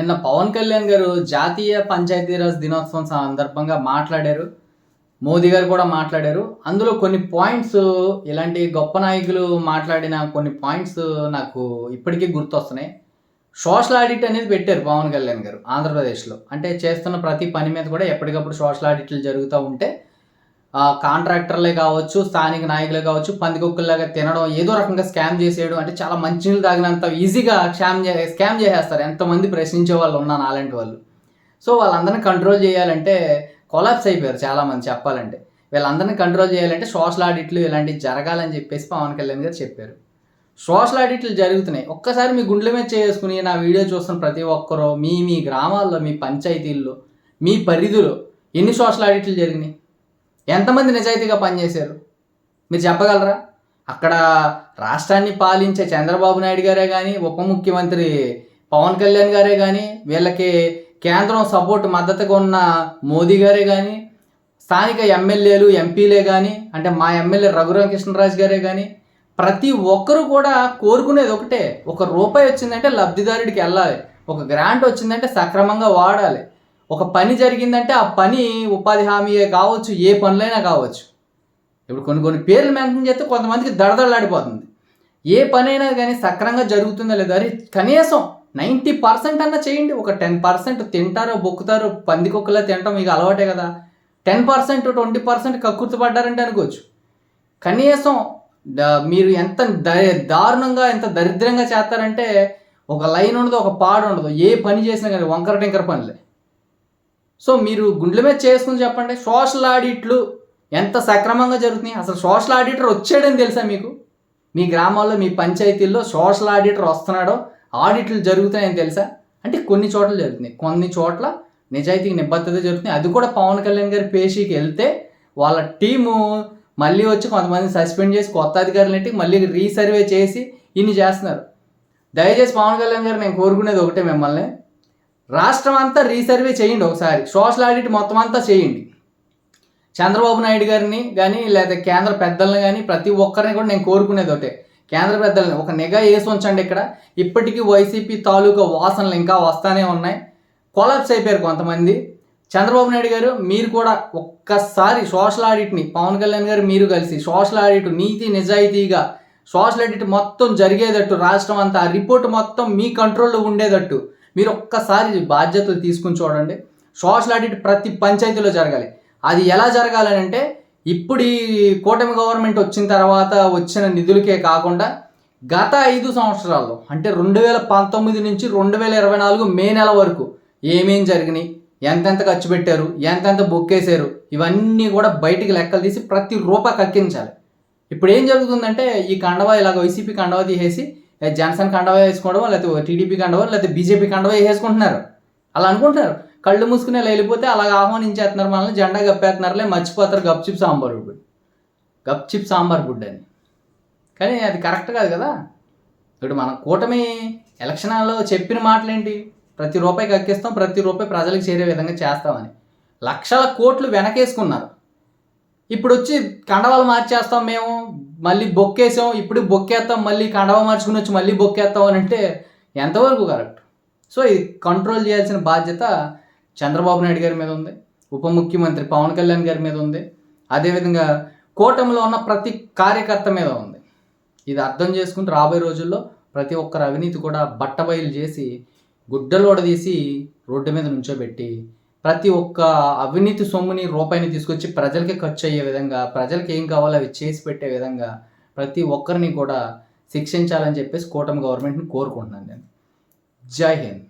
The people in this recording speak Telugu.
నిన్న పవన్ కళ్యాణ్ గారు జాతీయ పంచాయతీరాజ్ దినోత్సవం సందర్భంగా మాట్లాడారు. మోదీ గారు కూడా మాట్లాడారు. అందులో కొన్ని పాయింట్స్ ఇలాంటి గొప్ప నాయకులు మాట్లాడిన కొన్ని పాయింట్స్ నాకు ఇప్పటికీ గుర్తొస్తున్నాయి. సోషల్ ఆడిట్ అనేది పెట్టారు పవన్ కళ్యాణ్ గారు ఆంధ్రప్రదేశ్‌లో. అంటే చేస్తున్న ప్రతి పని మీద కూడా ఎప్పటికప్పుడు సోషల్ ఆడిట్లు జరుగుతూ ఉంటే కాంట్రాక్టర్లే కావచ్చు, స్థానిక నాయకులే కావచ్చు, పందికొక్కుల్లాగా తినడం, ఏదో రకంగా స్కామ్ చేసేయడం, అంటే చాలా మంచినీళ్ళు తాగినంత ఈజీగా స్కామ్ చేసేస్తారు. ఎంతమంది ప్రశ్నించే వాళ్ళు ఉన్నా నాలాంటి వాళ్ళు. సో వాళ్ళందరిని కంట్రోల్ చేయాలంటే కొలాప్స్ అయిపోయారు చాలామంది చెప్పాలంటే. వీళ్ళందరినీ కంట్రోల్ చేయాలంటే సోషల్ ఆడిట్లు ఇలాంటివి జరగాలని చెప్పేసి పవన్ కళ్యాణ్ గారు చెప్పారు. సోషల్ ఆడిట్లు జరుగుతున్నాయి. ఒక్కసారి మీ గుండెల మీద చేసుకుని నా వీడియో చూస్తున్న ప్రతి ఒక్కరూ మీ గ్రామాల్లో, మీ పంచాయతీల్లో, మీ పరిధిలో ఎన్ని సోషల్ ఆడిట్లు జరిగినాయి? ఎంతమంది నిజాయితీగా పనిచేశారు మీరు చెప్పగలరా? అక్కడ రాష్ట్రాన్ని పాలించే చంద్రబాబు నాయుడు గారే కానీ, ఉప ముఖ్యమంత్రి పవన్ కళ్యాణ్ గారే కానీ, వీళ్ళకి కేంద్రం సపోర్ట్ మద్దతుగా ఉన్న మోదీ గారే కానీ, స్థానిక ఎమ్మెల్యేలు ఎంపీలే కానీ, అంటే మా ఎమ్మెల్యే రఘురామకృష్ణరాజు గారే కానీ, ప్రతి ఒక్కరూ కూడా కోరుకునేది ఒకటే, ఒక రూపాయి వచ్చిందంటే లబ్ధిదారుడికి వెళ్ళాలి, ఒక గ్రాంట్ వచ్చిందంటే సక్రమంగా వాడాలి, ఒక పని జరిగిందంటే ఆ పని ఉపాధి హామీయే కావచ్చు, ఏ పనులైనా కావచ్చు. ఇప్పుడు కొన్ని పేర్లు మెన్షన్ చేస్తే కొంతమందికి దడదడలాడిపోతుంది. ఏ పనైనా కానీ సక్రంగా జరుగుతుందో లేదో అని కనీసం 90% అన్నా చేయండి. ఒక 10% తింటారో బొక్కుతారో, పందికొక్కలా తినటం మీకు అలవాటే కదా. 10% 20% కక్కుర్తి పడ్డారంటే అనుకోవచ్చు. కనీసం మీరు ఎంత దారుణంగా ఎంత దరిద్రంగా చేస్తారంటే ఒక లైన్ ఉండదు, ఒక పాడు ఉండదు. ఏ పని చేసినా కానీ వంకర టింకర పనులే. సో మీరు గుండెల మీద చేసుకుని చెప్పండి, సోషల్ ఆడిట్లు ఎంత సక్రమంగా జరుగుతున్నాయి? అసలు సోషల్ ఆడిటర్ వచ్చాడని తెలుసా మీకు? మీ గ్రామాల్లో, మీ పంచాయతీల్లో సోషల్ ఆడిటర్ వస్తున్నాడో, ఆడిట్లు జరుగుతున్నాయని తెలుసా? అంటే కొన్ని చోట్ల జరుగుతున్నాయి, కొన్ని చోట్ల నిజాయితీకి నిబద్ధత జరుగుతున్నాయి. అది కూడా పవన్ కళ్యాణ్ గారి పేషీకి వెళ్తే వాళ్ళ టీము మళ్ళీ వచ్చి కొంతమందిని సస్పెండ్ చేసి కొత్త అధికారులు మళ్ళీ రీసర్వే చేసి ఇన్ని చేస్తున్నారు. దయచేసి పవన్ కళ్యాణ్ గారు నేను కోరుకునేది ఒకటే, మిమ్మల్ని రాష్ట్రం అంతా రీసర్వే చేయండి ఒకసారి. సోషల్ ఆడిట్ మొత్తం అంతా చేయండి. చంద్రబాబు నాయుడు గారిని కానీ, లేదా కేంద్ర పెద్దలను కానీ, ప్రతి ఒక్కరిని కూడా నేను కోరుకునేది ఒకటే, కేంద్ర పెద్దలని ఒక నిఘా వేసి ఉంచండి. ఇక్కడ ఇప్పటికీ వైసీపీ తాలూకా వాసనలు ఇంకా వస్తానే ఉన్నాయి. కొలాప్స్ అయిపోయారు కొంతమంది. చంద్రబాబు నాయుడు గారు మీరు కూడా ఒక్కసారి సోషల్ ఆడిట్ని, పవన్ కళ్యాణ్ గారు మీరు కలిసి సోషల్ ఆడిట్ నీతి నిజాయితీగా సోషల్ ఆడిట్ మొత్తం జరిగేటట్టు, రాష్ట్రం అంతా ఆ రిపోర్ట్ మొత్తం మీ కంట్రోల్లో ఉండేటట్టు మీరు ఒక్కసారి బాధ్యతలు తీసుకుని చూడండి. సోషల్ ఆడిట్ ప్రతి పంచాయతీలో జరగాలి. అది ఎలా జరగాలని అంటే, ఇప్పుడు ఈ కూటమి గవర్నమెంట్ వచ్చిన తర్వాత వచ్చిన నిధులకే కాకుండా గత 5 సంవత్సరాల్లో, అంటే 2019 నుంచి 2024 మే నెల వరకు ఏమేం జరిగినాయి, ఎంతెంత ఖర్చు పెట్టారు, ఎంతెంత బొక్కేశారు, ఇవన్నీ కూడా బయటికి లెక్కలు తీసి ప్రతి రూపాయి కక్కించాలి. ఇప్పుడు ఏం జరుగుతుందంటే, ఈ కండవా ఇలాగ వైసీపీ కండవా తీసేసి జనసేన కండవా వేసుకోవడం, లేకపోతే టీడీపీ కండవా, లేకపోతే బీజేపీ కండవా వేసుకుంటున్నారు. అలా అనుకుంటున్నారు. కళ్ళు మూసుకునే వెళ్ళిపోతే అలాగ ఆహ్వానించేస్తున్నారు, మనల్ని జెండా గప్పేస్తున్నారులే, మర్చిపోతారు గప్చిప్ సాంబార్ గుడ్ అని. కానీ అది కరెక్ట్ కాదు కదా. ఇప్పుడు మన కూటమి ఎలక్షన్లో చెప్పిన మాటలేంటి? ప్రతి రూపాయి కక్కిస్తాం, ప్రతి రూపాయి ప్రజలకు చేరే విధంగా చేస్తామని లక్షల కోట్లు వెనకేసుకున్నారు. ఇప్పుడు వచ్చి కండవాలు మార్చేస్తాం మేము, మళ్ళీ బొక్కేసాం, ఇప్పుడు బొక్కేస్తాం, మళ్ళీ కండవ మార్చుకుని వచ్చి మళ్ళీ బొక్కేస్తాం అని అంటే ఎంతవరకు కరెక్ట్? సో ఇది కంట్రోల్ చేయాల్సిన బాధ్యత చంద్రబాబు నాయుడు గారి మీద ఉంది, ఉప ముఖ్యమంత్రి పవన్ కళ్యాణ్ గారి మీద ఉంది, అదేవిధంగా కూటమిలో ఉన్న ప్రతి కార్యకర్త మీద ఉంది. ఇది అర్థం చేసుకుని రాబోయే రోజుల్లో ప్రతి ఒక్కరు అవినీతి కూడా బట్టబయలు చేసి గుడ్డలోడదీసి రోడ్డు మీద నుంచోబెట్టి ప్రతి ఒక్క అవినీతి సొమ్ముని రూపాయిని తీసుకొచ్చి ప్రజలకి ఖర్చు అయ్యే విధంగా, ప్రజలకి ఏం కావాలో అవి చేసి పెట్టే విధంగా ప్రతి ఒక్కరిని కూడా శిక్షించాలని చెప్పేసి కూటమి గవర్నమెంట్ని కోరుకుంటున్నాను నేను. జై హింద్.